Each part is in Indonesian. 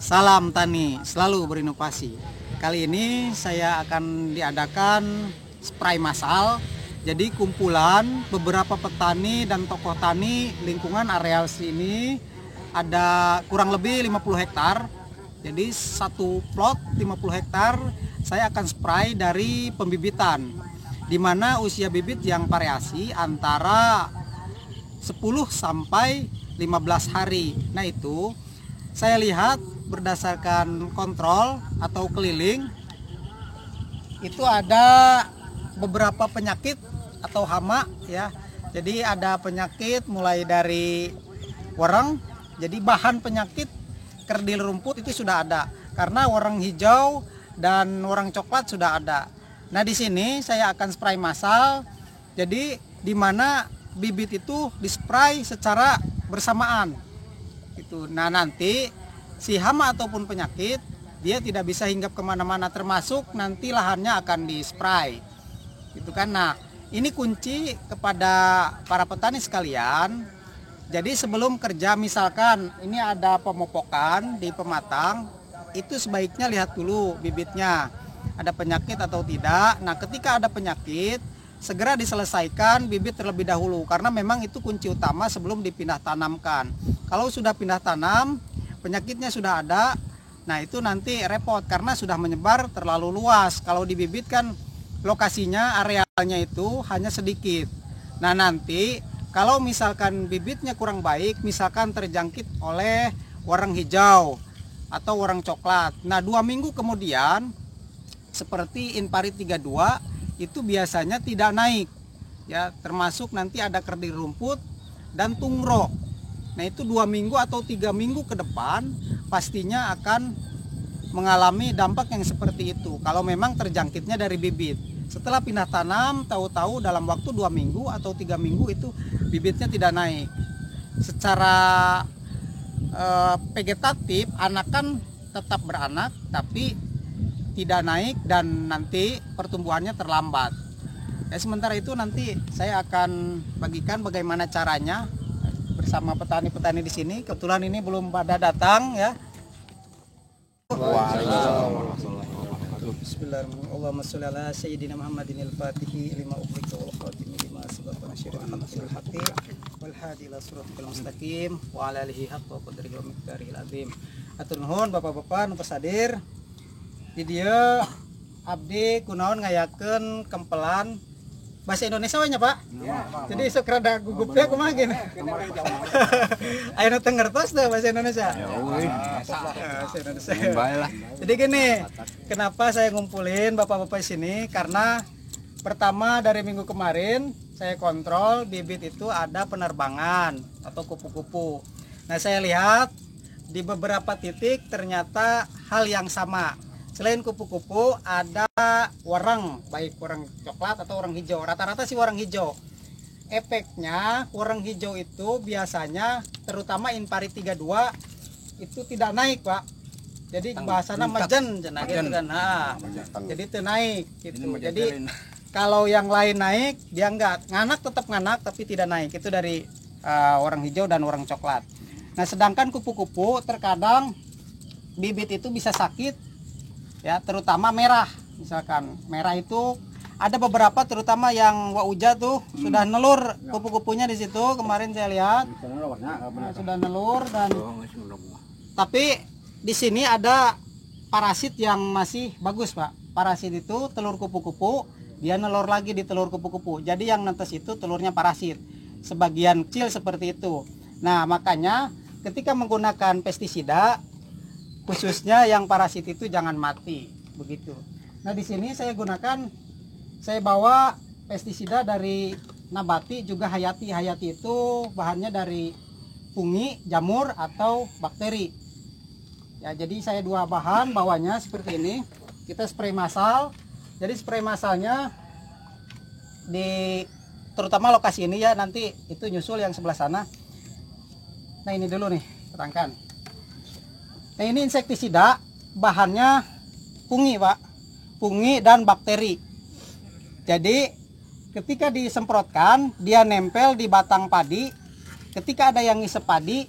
Salam tani, selalu berinovasi. Kali ini saya akan diadakan spray massal. Jadi kumpulan beberapa petani dan tokoh tani lingkungan areal sini ada kurang lebih 50 hektar. Jadi satu plot 50 hektar saya akan spray dari pembibitan, di mana usia bibit yang variasi antara 10 sampai 15 hari. Nah itu saya lihat berdasarkan kontrol atau keliling itu ada beberapa penyakit atau hama ya. Jadi ada penyakit mulai dari wereng. Jadi bahan penyakit kerdil rumput itu sudah ada, karena wereng hijau dan wereng coklat sudah ada. Nah di sini saya akan spray massal. Jadi di mana bibit itu dispray secara bersamaan. Itu. Nah nanti si hama ataupun penyakit dia tidak bisa hinggap kemana-mana, termasuk nanti lahannya akan dispray. Itu kan. Nah ini kunci kepada para petani sekalian. Jadi sebelum kerja, misalkan ini ada pemupukan di pematang, itu sebaiknya lihat dulu bibitnya ada penyakit atau tidak. Nah ketika ada penyakit segera diselesaikan bibit terlebih dahulu, karena memang itu kunci utama sebelum dipindah tanamkan. Kalau sudah pindah tanam, penyakitnya sudah ada, nah itu nanti repot karena sudah menyebar terlalu luas. Kalau di bibit kan lokasinya, arealnya itu hanya sedikit. Nah nanti kalau misalkan bibitnya kurang baik, misalkan terjangkit oleh wereng hijau atau wereng coklat, nah 2 minggu kemudian seperti Inpari 32 itu biasanya tidak naik ya, termasuk nanti ada kerdil rumput dan tungro. Nah itu 2 minggu atau 3 minggu ke depan pastinya akan mengalami dampak yang seperti itu kalau memang terjangkitnya dari bibit. Setelah pindah tanam, tahu-tahu dalam waktu 2 minggu atau 3 minggu itu bibitnya tidak naik. Secara vegetatif anakan tetap beranak tapi tidak naik dan nanti pertumbuhannya terlambat. Sementara itu nanti saya akan bagikan bagaimana caranya bersama petani-petani di sini. Kebetulan ini belum pada datang ya. Bismillahirrahmanirrahim. Allahumma sholli ala sayyidina Muhammadin al-Fatihi lima ughliqa wal khatimi lima sabaqa nasyiril haqqi wal hadi ila siratal mustaqim wa ala alihi haqqa qadrihi wa miqdarihil azim. Atur nuhun Bapak-bapak nu hadir. Di dia abdi kunaon ngayakeun kempelan bahasa Indonesia we nya Pak. Jadi sok rada gugupnya kumaha gini. Ayeuna teu ngertos teh bahasa Indonesia. Bahasa Indonesia. Jadi gini, kenapa saya ngumpulin Bapak-bapak sini? Karena pertama dari minggu kemarin saya kontrol bibit itu ada penerbangan atau kupu-kupu. Nah, saya lihat di beberapa titik ternyata hal yang sama. Selain kupu-kupu ada wereng, baik wereng coklat atau wereng hijau. Rata-rata sih wereng hijau. Efeknya wereng hijau itu biasanya terutama Inpari 32 itu tidak naik Pak. Jadi bahasana majen cenah gitu kan. Nah, jadi teu naik gitu. Jadi kalau yang lain naik dia enggak. Nganak tetap nganak tapi tidak naik. Itu dari wereng hijau dan wereng coklat. Nah, sedangkan kupu-kupu terkadang bibit itu bisa sakit. Ya, terutama merah. Misalkan merah itu ada beberapa terutama yang wauja tuh sudah nelur kupu-kupunya di situ. Kemarin saya lihat sudah nelur dan tapi di sini ada parasit yang masih bagus Pak. Parasit itu telur kupu-kupu, dia nelur lagi di telur kupu-kupu. Jadi yang netes itu telurnya parasit. Sebagian kecil seperti itu. Nah, makanya ketika menggunakan pestisida khususnya yang parasit itu jangan mati begitu. Nah di sini saya bawa pestisida dari nabati juga hayati. Hayati itu bahannya dari fungi, jamur atau bakteri. Ya jadi saya 2 bahan bawanya seperti ini. Kita spray massal. Jadi spray massalnya di terutama lokasi ini ya, nanti itu nyusul yang sebelah sana. Nah ini dulu nih terangkan. Nah ini insektisida bahannya fungi Pak, fungi dan bakteri. Jadi ketika disemprotkan dia nempel di batang padi. Ketika ada yang ngisep padi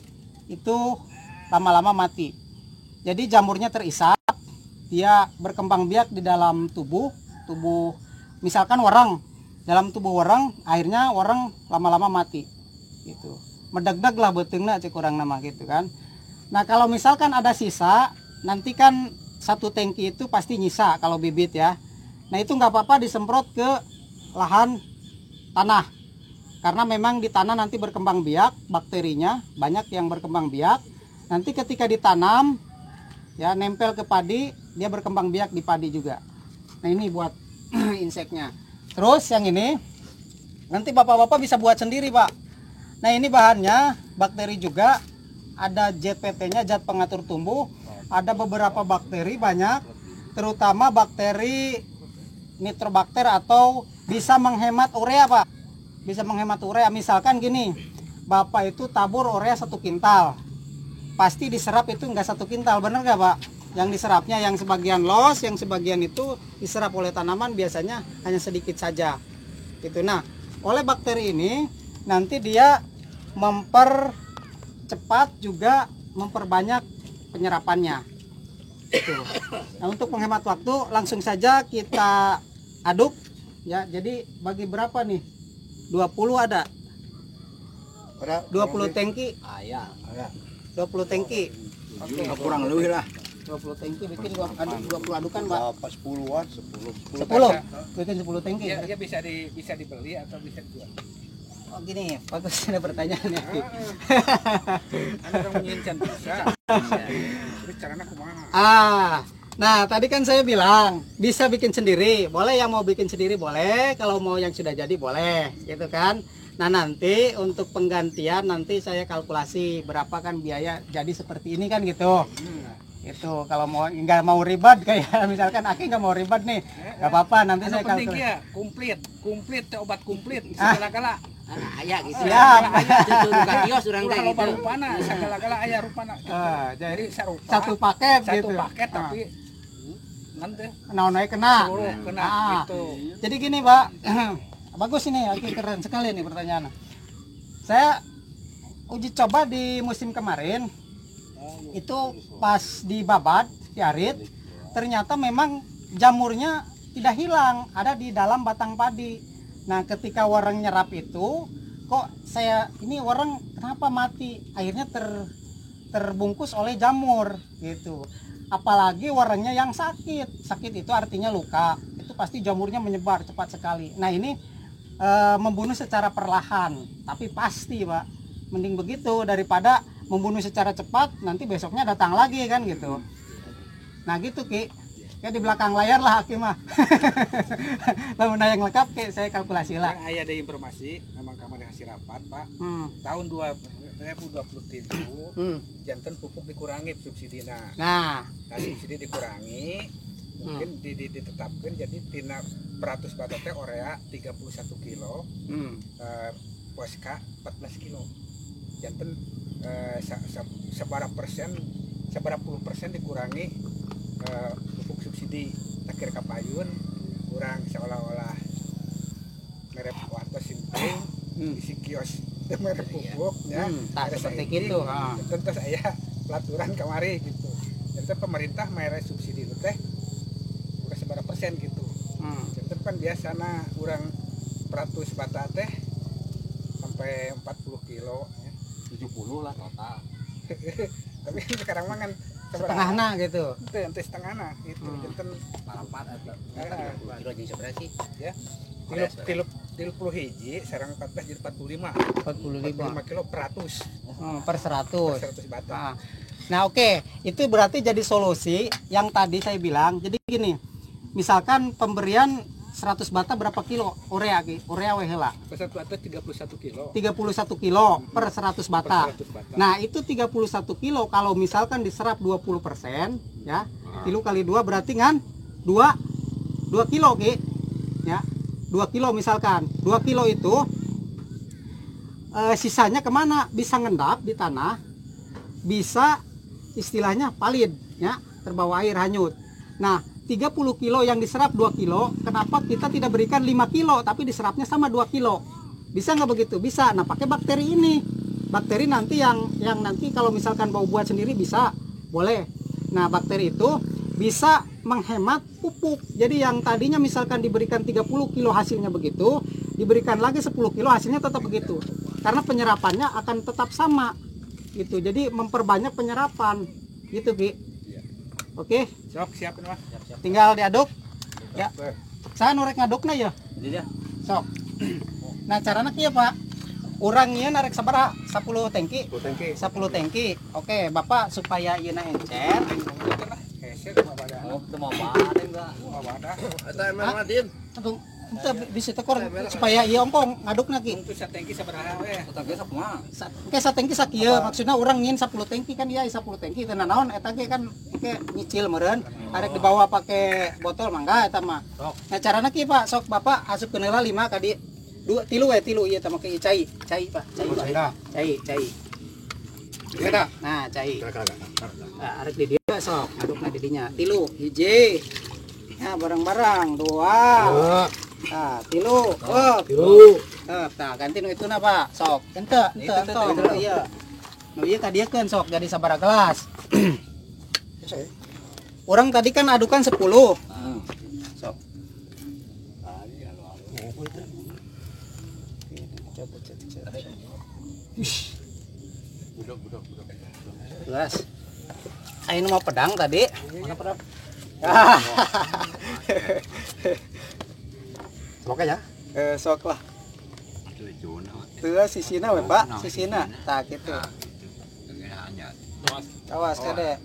itu lama-lama mati. Jadi jamurnya terisap, dia berkembang biak di dalam tubuh misalkan warang, dalam tubuh warang, akhirnya warang lama-lama mati gitu. Medeg-deg lah beteungna cek urang nama gitu kan. Nah kalau misalkan ada sisa, nanti kan satu tangki itu pasti nyisa kalau bibit ya. Nah itu nggak apa-apa disemprot ke lahan tanah, karena memang di tanah nanti berkembang biak, bakterinya banyak yang berkembang biak. Nanti ketika ditanam ya nempel ke padi, dia berkembang biak di padi juga. Nah ini buat inseknya. Terus yang ini nanti bapak-bapak bisa buat sendiri pak. Nah ini bahannya bakteri juga, ada ZPT-nya, zat pengatur tumbuh. Ada beberapa bakteri banyak, terutama bakteri nitrobakter atau bisa menghemat urea pak. Bisa menghemat urea. Misalkan gini, bapak itu tabur urea 1 kintal, pasti diserap itu enggak 1 kintal, bener nggak pak? Yang diserapnya yang sebagian los, yang sebagian itu diserap oleh tanaman biasanya hanya sedikit saja gitu. Nah oleh bakteri ini nanti dia mempercepat juga memperbanyak penyerapannya gitu. Nah untuk menghemat waktu langsung saja kita aduk ya. Jadi bagi berapa nih? 20 ada 20 tangki. Ya. 20 tangki. Oke. Kurang lebih lah. 20 tangki bikin 20 adukan, Mbak. 10-an, 10. 10. Bikin 10 tangki. Ya bisa dibeli atau bisa dijual. Oh gini, bagus ada pertanyaan ya. Ada orang mengincar bisa. Terus caranya kumaha? Nah tadi kan saya bilang bisa bikin sendiri. Boleh yang mau bikin sendiri boleh, kalau mau yang sudah jadi boleh, gitu kan. Nah nanti untuk penggantian nanti saya kalkulasi berapa kan biaya jadi seperti ini kan gitu. Itu kalau mau nggak mau ribet kayak misalkan Aki nggak mau ribet nih, nggak apa-apa nanti saya kalkulasi. Ya, komplit obat komplit segala-gala. Aya gitu. Siap. Cucu buka kios urang teh gitu. Rupana segala-gala aya rupana. Jadi sarupa, satu paket satu gitu. paket tapi nanti naik kena. seluruh kena gitu. Jadi gini Pak, bagus ini Aki, keren sekali nih pertanyaan. Saya uji coba di musim kemarin. Itu pas di babat, di arit, ternyata memang jamurnya tidak hilang, ada di dalam batang padi. Nah ketika warang nyerap itu, kok saya ini warang kenapa mati? Akhirnya terbungkus oleh jamur gitu. Apalagi warangnya yang sakit itu artinya luka, itu pasti jamurnya menyebar cepat sekali. Nah ini membunuh secara perlahan, tapi pasti Pak, mending begitu daripada membunuh secara cepat nanti besoknya datang lagi kan gitu. Nah gitu Ki, ya di belakang layar lah Ki mah. Lalu yang lengkap Ki saya kalkulasi lah. Yang ada informasi memang kamar hasil rapat Pak. Tahun 2027 jantan pupuk dikurangi subsidina. Nah subsidi dikurangi mungkin ditetapkan jadi tina peratus bata teh urea 31 kilo, poska 14 kilo. Jantan seberapa puluh persen dikurangi pupuk subsidi takir kapayun kurang seolah-olah merek watos simping isi kios merek pupuk ya seperti gitu. Tentu saya pelaturan kemari gitu. Jadi pemerintah merek subsidi itu teh udah seberapa persen gitu. Jadi kan biasanya kurang peratus bata teh sampai 40 kilo ya. 70 lah total. Tapi sekarang mah kan setengahna gitu. Itu setengahna gitu. Jantan Parapat atau kilo jeung seberapa sih? Ya. 30 hiji sareng 14 jadi 45. 45 kilo per 100. Per 100. Per 100 batang. Nah oke, itu berarti jadi solusi yang tadi saya bilang. Jadi gini, misalkan pemberian 100 bata berapa kilo urea Ki? Urea we heula. Per 1 bata 31 kilo. 31 kilo per 100 bata. Nah, itu 31 kilo kalau misalkan diserap 20% ya. 3 kali 2 berarti kan 2 kilo Ki. Ya. 2 kilo misalkan. 2 kilo itu sisanya kemana? Bisa ngendap di tanah. Bisa istilahnya palid ya, terbawa air hanyut. Nah, 30 kilo yang diserap 2 kilo, kenapa kita tidak berikan 5 kilo tapi diserapnya sama 2 kilo? Bisa nggak begitu? Bisa. Nah pakai bakteri ini, bakteri nanti yang nanti kalau misalkan mau buat sendiri bisa, boleh. Nah, bakteri itu bisa menghemat pupuk. Jadi yang tadinya misalkan diberikan 30 kilo hasilnya begitu, diberikan lagi 10 kilo hasilnya tetap begitu. Karena penyerapannya akan tetap sama. Gitu. Jadi memperbanyak penyerapan. Gitu, Ki. Oke. Sok siapin Mas. Tinggal diaduk. Ya. Saya nurek ngadukna ya. Jadi ya. Sok. Nah, caranya kieu, Pak. Urangnya narek sabaraha? 10 tangki. 10 tangki. Oke, Bapak supaya ieu na encer. Heset mah badan. Oh, itu mau badan enggak? Mah badan. Eta emang Adin. Aduh, ente bisa tekor supaya ieu ongkong ngadukna ki. Untuk satengki sabaraha we? Eta ge sok mah. Oke, satengki sakieu maksudna urang ngin 10 tangki kan dia 10 tangki teh naon eta ge kan oke nyicil meureun. Arek dibawa pake botol mangga eta mah. Nah, carana kieu Pak, sok Bapak asupkeun heula 5 ka di 2 tilu ieu teh make cai Pak, cai. Beda. Nah, cai. Nah, arek di dieu sok adukna di dinya. Tilu, hiji. Nah, barang-barang 2. Nah, tilu. Oh, tilu. Nah, ganti nu ituna, Pak. Sok. Ente. Iya. Nu ieu kadiekeun sok jadi sabaraha gelas. Orang tadi kan adukan 10. Sok. Gelas. Ayo mau pedang tadi. Mana pedang? Sok aja. Sok lah. Tuh sisina we, Pak. Sisina. Tah kitu. Awas kade.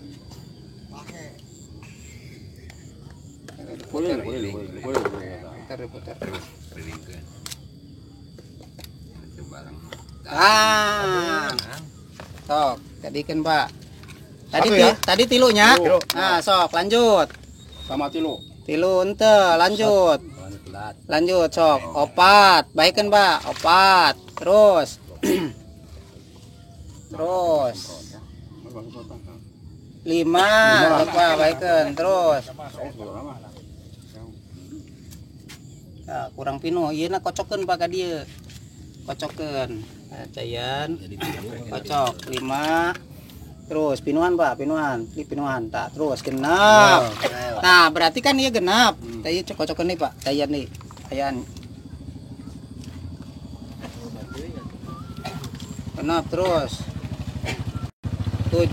Putar. Sok, jadikan Pak. Tadi tilunya. Nah, sok lanjut. Sama tilu. Tilu ente, lanjut. Lanjut sok. 4. Baikkan Pak, 4. Terus. Terus. 5. Pak, baikkan. Terus. Nah, kurang pinuh. Ieu na kocokeun Pak ka dieu. Kocokeun. Nah, cayan. Kocok 5. Terus pinuhan Pak, pinuhan. Tak, terus genap. Nah, berarti kan ieu genap. Tadi kocokeun nih Pak. Cayan nih. Cayan. Genap terus. 7.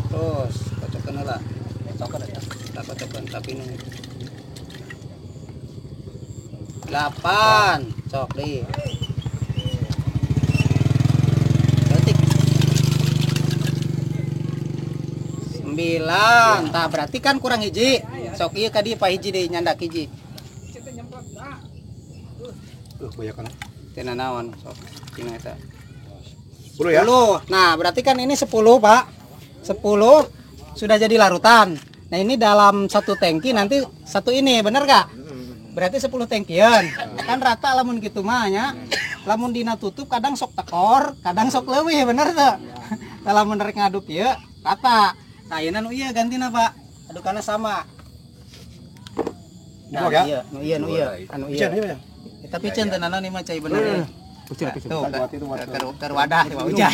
Terus kocokeun heula. Kocokeun tapi nu 8. Sok di. Detik. 9. Tah berarti kan kurang hiji. Sok ieu ka dieu pa hiji deui nyandak hiji. Banyak kan. Teu naon sok tina eta. 10 ya. 10. Nah, berarti kan ini 10, Pak. 10 sudah jadi larutan. Nah, ini dalam satu tangki nanti satu ini, bener gak? Berarti 10 tangkian. Kan rata lamun gitu mah nya. Lamun dina tutup kadang sok tekor, kadang sok leuwih, bener tuh. Lamun rek ngaduk ieu rata. Nah, yeuna nu ieu gantina, Pak. Adukanna sama. Nah, iya, nu ieu. Anu ieu. Tapi cen teu naon ieu mah cai bener ya. Tuh, keur wadah di hujan.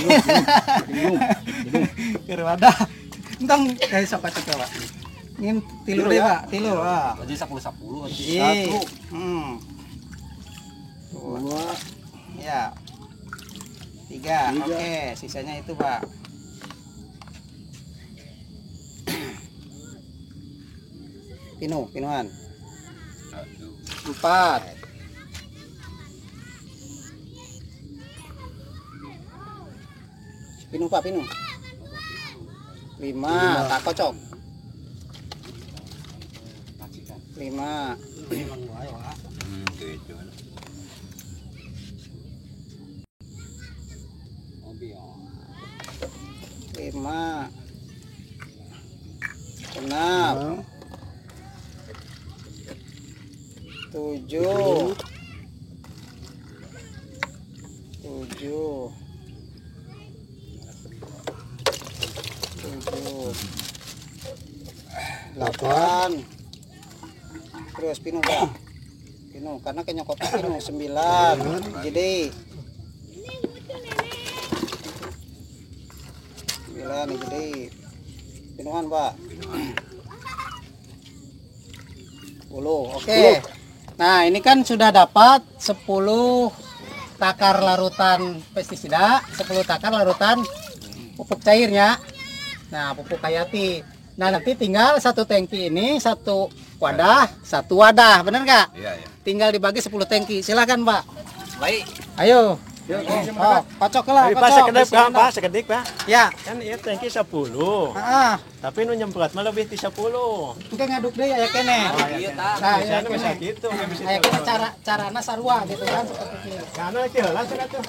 Keur wadah. Entong kayak sok kacau Pak. Ngin tilu deh Pak, tilu. Jadi 10-10. 1. 2. Ya. 3. Oke, sisanya itu Pak. Pinuhan. 4. Pinuh Pak, pinuh. 5. Tak kocok. 5. 5. 6. 7. 8. Terus pinuh Pak. Pinuh karena kenyokot pinuh 9. Jadi 9 jadi Pinuhan, Pak. 10. Oke. Nah, ini kan sudah dapat 10 takar larutan pestisida, 10 takar larutan pupuk cairnya. Nah, pupuk hayati. Nah, nanti tinggal satu tangki ini, satu wadah, bener nggak? Iya, iya. Tinggal dibagi 10 tangki. Silakan, Pak. Baik. Ayo. Oh, kocok lah, Pak kocok. sekedik Pak, sekedik Pak. Ya. Kan ieu tangki 10. Heeh. Tapi nu nyemprot mah lebih ti 10. Engke ngaduk deui aya kene. Iya, tah. Nah, Bisa ya bisa kene. gitu, nggak bisa. Aya kene carana sarua gitu kan seperti ini. Kana kieu lah cenah tuh.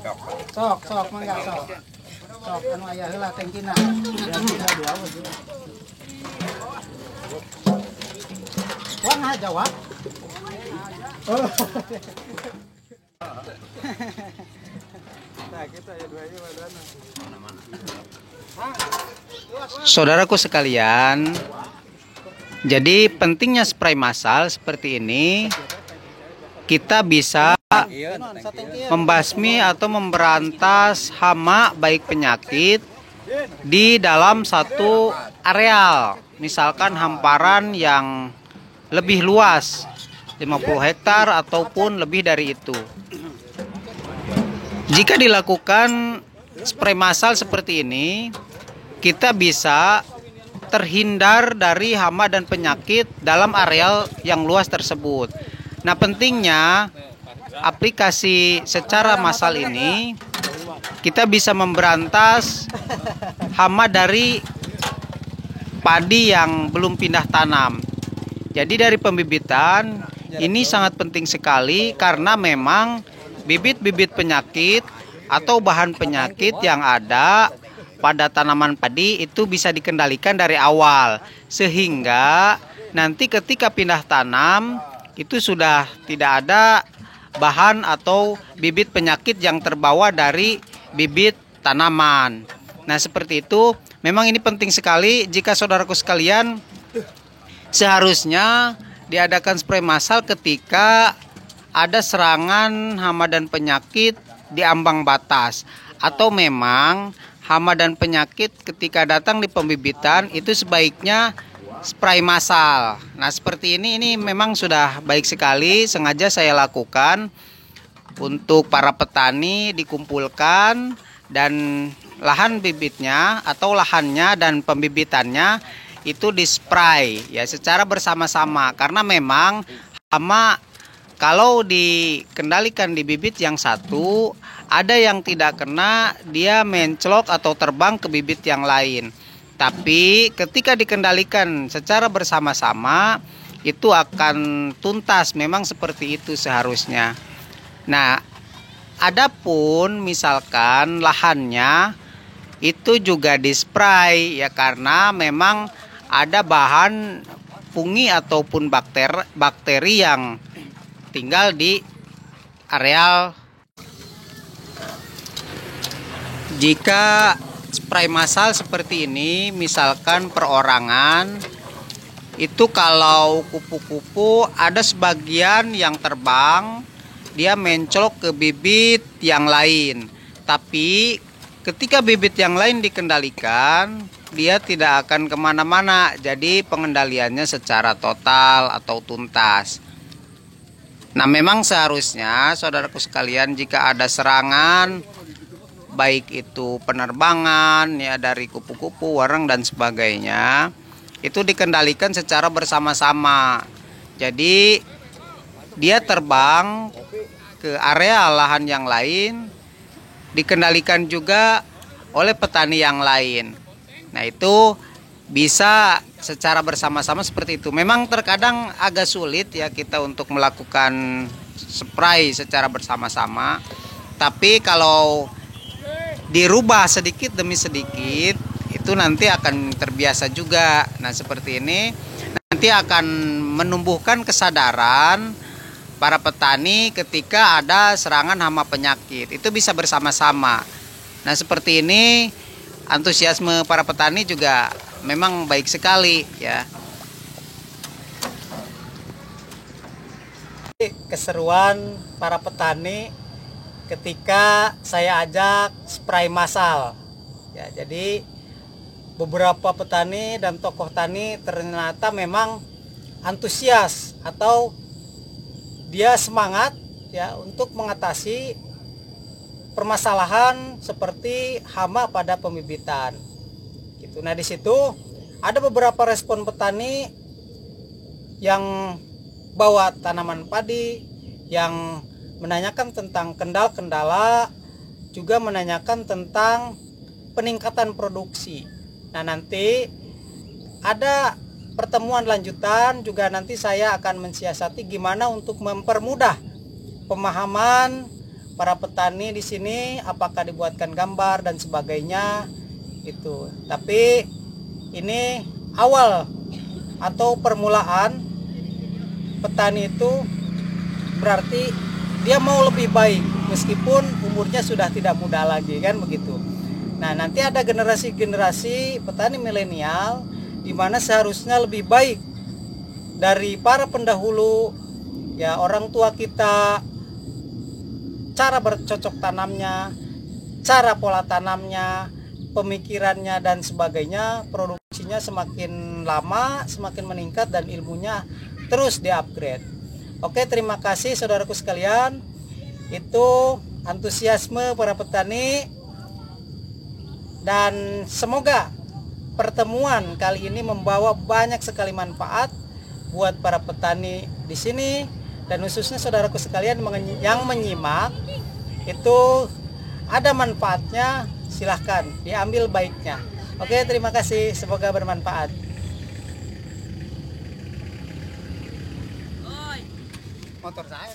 Sok mangga sok. Sok anu aya heula tangkina. Wah, nggak jawab. Oh. Saudaraku sekalian, jadi pentingnya spray massal seperti ini, kita bisa membasmi atau memberantas hama baik penyakit di dalam satu areal. Misalkan hamparan yang lebih luas, 50 hektar ataupun lebih dari itu. Jika dilakukan spray massal seperti ini, kita bisa terhindar dari hama dan penyakit dalam areal yang luas tersebut. Nah, pentingnya aplikasi secara massal ini kita bisa memberantas hama dari padi yang belum pindah tanam. Jadi dari pembibitan ini sangat penting sekali karena memang bibit-bibit penyakit atau bahan penyakit yang ada pada tanaman padi itu bisa dikendalikan dari awal, sehingga nanti ketika pindah tanam itu sudah tidak ada bahan atau bibit penyakit yang terbawa dari bibit tanaman. Nah, seperti itu. Memang ini penting sekali jika saudaraku sekalian, seharusnya diadakan spray massal ketika ada serangan hama dan penyakit di ambang batas, atau memang hama dan penyakit ketika datang di pembibitan itu sebaiknya spray massal. Nah, seperti ini memang sudah baik sekali, sengaja saya lakukan untuk para petani dikumpulkan dan lahan bibitnya atau lahannya dan pembibitannya itu dispray ya secara bersama-sama, karena memang hama kalau dikendalikan di bibit yang satu, ada yang tidak kena, dia menclok atau terbang ke bibit yang lain. Tapi ketika dikendalikan secara bersama-sama, itu akan tuntas, memang seperti itu seharusnya. Nah, adapun misalkan lahannya itu juga dispray ya, karena memang ada bahan fungi ataupun bakteri yang tinggal di areal. Jika spray massal seperti ini, misalkan perorangan, itu kalau kupu-kupu ada sebagian yang terbang, dia mencolok ke bibit yang lain. Tapi ketika bibit yang lain dikendalikan, dia tidak akan kemana-mana. Jadi pengendaliannya secara total atau tuntas. Nah, memang seharusnya saudaraku sekalian, jika ada serangan baik itu penerbangan ya dari kupu-kupu, warang dan sebagainya, itu dikendalikan secara bersama-sama. Jadi dia terbang ke area lahan yang lain, dikendalikan juga oleh petani yang lain. Nah, itu bisa secara bersama-sama seperti itu. Memang terkadang agak sulit ya kita untuk melakukan spray secara bersama-sama. Tapi kalau dirubah sedikit demi sedikit, itu nanti akan terbiasa juga. Nah, seperti ini nanti akan menumbuhkan kesadaran para petani ketika ada serangan hama penyakit. Itu bisa bersama-sama. Nah, seperti ini antusiasme para petani juga memang baik sekali ya. Keseruan para petani ketika saya ajak spray massal ya. Jadi beberapa petani dan tokoh tani ternyata memang antusias atau dia semangat ya untuk mengatasi permasalahan seperti hama pada pembibitan. Gitu. Nah, di situ ada beberapa respon petani yang bawa tanaman padi, yang menanyakan tentang kendala-kendala, juga menanyakan tentang peningkatan produksi. Nah, nanti ada pertemuan lanjutan juga, nanti saya akan mensiasati gimana untuk mempermudah pemahaman para petani di sini, apakah dibuatkan gambar dan sebagainya itu. Tapi ini awal atau permulaan petani itu berarti dia mau lebih baik meskipun umurnya sudah tidak muda lagi, kan begitu. Nah, nanti ada generasi-generasi petani milenial di mana seharusnya lebih baik dari para pendahulu ya, orang tua kita, cara bercocok tanamnya, cara pola tanamnya, pemikirannya dan sebagainya, produksinya semakin lama semakin meningkat dan ilmunya terus di-upgrade. Oke, terima kasih saudaraku sekalian. Itu antusiasme para petani, dan semoga pertemuan kali ini membawa banyak sekali manfaat buat para petani di sini, dan khususnya saudaraku sekalian yang menyimak itu ada manfaatnya, silahkan diambil baiknya. Oke, terima kasih, semoga bermanfaat. Motor saya